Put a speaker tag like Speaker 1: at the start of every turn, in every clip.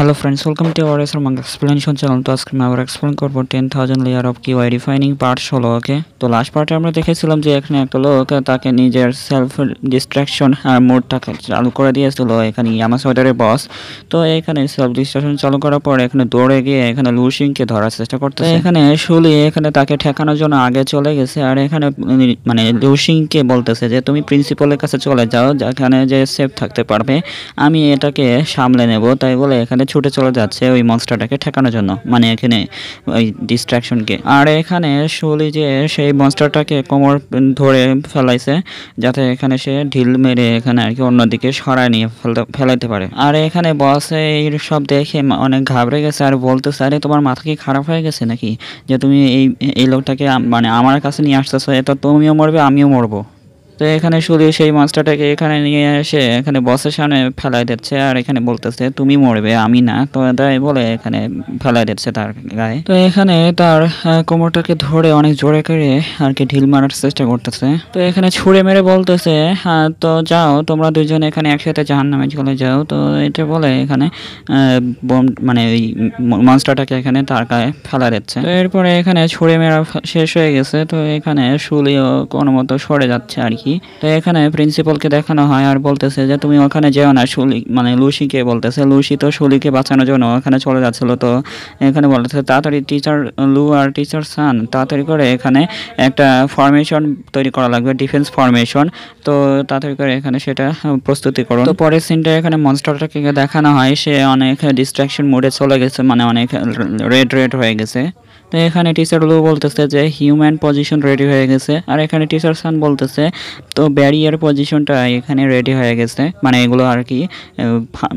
Speaker 1: Hello friends, welcome to our Manga explanation channel. তো আজকে আমরা এক্সপ্লেইন করব 10000 layer of QI refining part 16 ওকে। তো লাস্ট পার্টে আমরা দেখেছিলাম যে এখানে একটা লোক তাকে নিজের সেলফ ডিস্ট্রাকশন মোডটাকে চালু করে দিয়েছিল এখানে ইয়ামাসোডারের বস। তো এখানে সেলফ ডিস্ট্রাকশন চালু করার পর এখানে দৌড়ে গিয়ে এখানে লুশিংকে ধরার চেষ্টা করতেছে। এখানে শুলি এখানে তাকে ঠেকানোর জন্য আগে চলে গেছে আর এখানে মানে লুশিংকে বলতেছে যে তুমি প্রিন্সিপালের কাছে চলে যাও যেখানে যে সেফ থাকতে পারবে, আমি এটাকে সামলে নেব। তাই বলে এখানে ছুটে চলে যাচ্ছে ওই মনস্টারটাকে ঠেকানোর জন্য, মানে এখানে ওই ডিস্ট্রাকশনকে। আর এখানে শুলি যে সেই মনস্টারটাকে কোমর ধরে ফেলাইছে যাতে এখানে সে ঢিল মেরে এখানে আর কি অন্যদিকে সরায় নিয়ে ফেলাইতে পারে। আর এখানে বস এই সব দেখে অনেক ঘাবড়ে গেছে আর বলতেছে, আরে তোমার মাথা কি খারাপ হয়ে গেছে নাকি যে তুমি এই লোকটাকে মানে আমার কাছে নিয়ে আসতেছো, এটা তুমিও মরবে আমিও মরবো। তো এখানে শুধু সেই মাছটাকে এখানে নিয়ে এসে এখানে বসের সামনে ফেলাই দিচ্ছে আর এখানে বলতেছে তুমি মরবে আমি না। তো তাই বলে এখানে ফেলাই দিচ্ছে তার গায়ে। তো এখানে তার কোমরটাকে ধরে অনেক জোরে করে আর কি ঢিল মারার চেষ্টা করতেছে। তো এখানে ছুঁড়ে মেরে বলতেছে তো যাও তোমরা দুইজন এখানে একসাথে জাহান্নামে চলে যাও। তো এটা বলে এখানে মানে ওই মনস্টারটাকে এখানে তার গায়ে ফেলা দিচ্ছে। তো এরপরে এখানে ছুঁড়ে মেরা শেষ হয়ে গেছে। তো এখানে শুলিও কোনো মতো সরে যাচ্ছে আর কি। তো এখানে প্রিন্সিপালকে দেখানো হয় আর বলতেছে যে তুমি ওখানে যেও না। শুলি মানে লুসিকে বলতেছে, লুসি তো শুলিকে বাঁচানোর জন্য ওখানে চলে যাচ্ছিল। তো এখানে বলতেছে তাড়াতাড়ি টিচার লু আর টিচার সান তাড়াতাড়ি করে এখানে একটা ফরমেশন তৈরি করা লাগবে, ডিফেন্স ফরমেশন। তো তাড়াতাড়ি করে এখানে সেটা প্রস্তুতি করুন। তো পরের সিনটা এখানে মনস্টারটাকে দেখানো হয়, সে অনেক ডিস্ট্রাকশন মোডে চলে গেছে, মানে অনেক রেড হয়ে গেছে। তো এখানে টিচার লু বলতেছে যে হিউম্যান পজিশন রেডি হয়ে গেছে আর এখানে টিচার সান বলতেছে তো ব্যারিয়ার পজিশনটা এখানে রেডি হয়ে গেছে, মানে এগুলো আর কি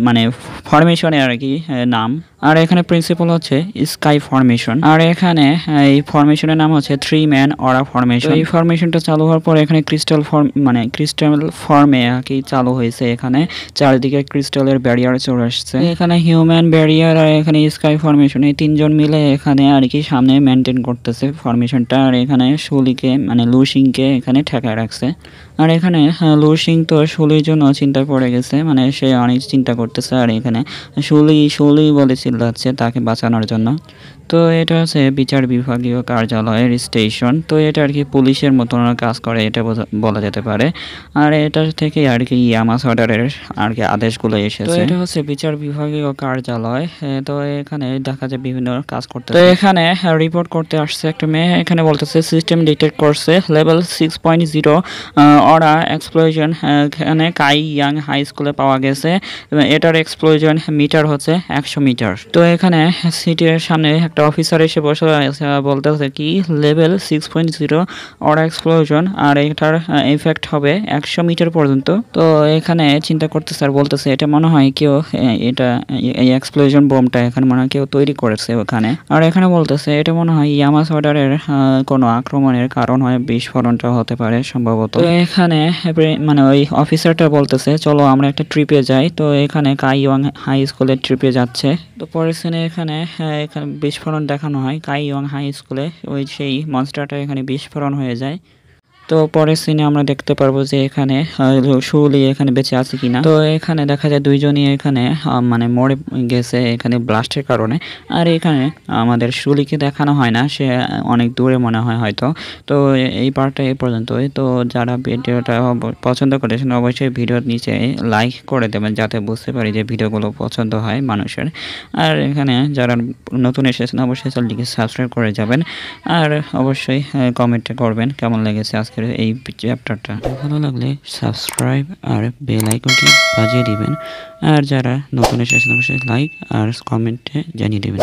Speaker 1: মানে ফরমেশনে আর কি নাম। আর এখানে প্রিন্সিপাল হচ্ছে স্কাই ফরমেশন আর এখানে এই ফরমেশনের নাম হচ্ছে 3 ম্যান অরা ফরমেশন। এই ফরমেশনটা চালু হওয়ার পর এখানে ক্রিস্টাল ফর্ম মানে ক্রিস্টাল ফর্মে আর কি চালু হয়েছে, এখানে চারিদিকে ক্রিস্টালের ব্যারিয়ার চলে আসছে। এখানে হিউম্যান ব্যারিয়ার আর এখানে স্কাই ফরমেশন এই তিনজন মিলে এখানে আর কি সামনে মেনটেন করতেছে ফরমেশনটা। আর এখানে শুলিকে মানে লুসিংকে এখানে ঠেকায় রাখছে। আর এখানে লুসিং তো শুলির জন্য চিন্তা পড়ে গেছে, মানে সে অনেক চিন্তা করতেছে আর এখানে শুলি বলে চিল্লাচ্ছে তাকে বাঁচানোর জন্য। তো এটা হচ্ছে বিচার বিভাগীয় কার্যালয়ের স্টেশন। তো এটা আর কি পুলিশের মতন কাজ করে এটা বলা যেতে পারে। আর এটা থেকে আর কি ইয়ামাসোডারের আর কি আদেশগুলো এসেছে। তো এটা হচ্ছে বিচার বিভাগীয় কার্যালয়। তো এখানে দেখা যায় বিভিন্ন কাজ করতে। তো এখানে রিপোর্ট করতে আসছে একটা মেয়ে, এখানে বলতেছে সিস্টেম ডিটেক্ট করছে লেভেল 6.0 অরা এক্সপ্লোশন এখানে কাই ইয়াং হাই স্কুলে পাওয়া গেছে। এটার এক্সপ্লোশন মিটার হচ্ছে 100 মিটার। তো এখানে সিটির সামনে একটা অফিসার এসে বসে বলতেছে কি লেভেল 6.0 অরা এক্সপ্লোশন আর এটার ইফেক্ট হবে 100 মিটার পর্যন্ত। তো এখানে চিন্তা করতেছে আর বলতেছে এটা মনে হয় কেউ এটা এই এক্সপ্লোশন বোমটা এখানে মনে হয় কেউ তৈরি করেছে ওখানে। আর এখানে বলতেছে এটা মনে হয় ইয়ামাসোডারের কোনো আক্রমণের কারণ হয়, বিস্ফোরণটা হতে পারে সম্ভবত। তো এখানে মানে ওই অফিসারটা বলতেছে চলো আমরা একটা ট্রিপে যাই। তো এখানে কাইওয়াং হাই স্কুলের ট্রিপে যাচ্ছে। তো পরের সিনে এখানে বিস্ফোরণ দেখানো হয় কাইওয়াং হাই স্কুলে, ওই সেই মনস্টারটা এখানে বিস্ফোরণ হয়ে যায়। তো পরের সিনে আমরা দেখতে পারবো যে এখানে শুলি এখানে বেঁচে আছে কিনা। তো এখানে দেখা যায় দুইজনই এখানে মানে মরে গেছে এখানে ব্লাস্টের কারণে। আর এখানে আমাদের শুলিকে দেখানো হয় না, সে অনেক দূরে মনে হয় হয়তো। তো এই পার্টটা এই পর্যন্তই। তো যারা ভিডিওটা পছন্দ করেছেন অবশ্যই ভিডিওর নিচে লাইক করে দেবেন যাতে বুঝতে পারি যে ভিডিওগুলো পছন্দ হয় মানুষের। আর এখানে যারা নতুন এসেছেন অবশ্যই চ্যানেলটিকে সাবস্ক্রাইব করে যাবেন আর অবশ্যই কমেন্ট করবেন কেমন লেগেছে আজকের এই চ্যাপ্টারটা। ভালো লাগলে সাবস্ক্রাইব আর বেল আইকনটি বাজিয়ে দিবেন। আর যারা নতুন এসেছেন অবশ্যই লাইক আর কমেন্টে জানিয়ে দেবেন।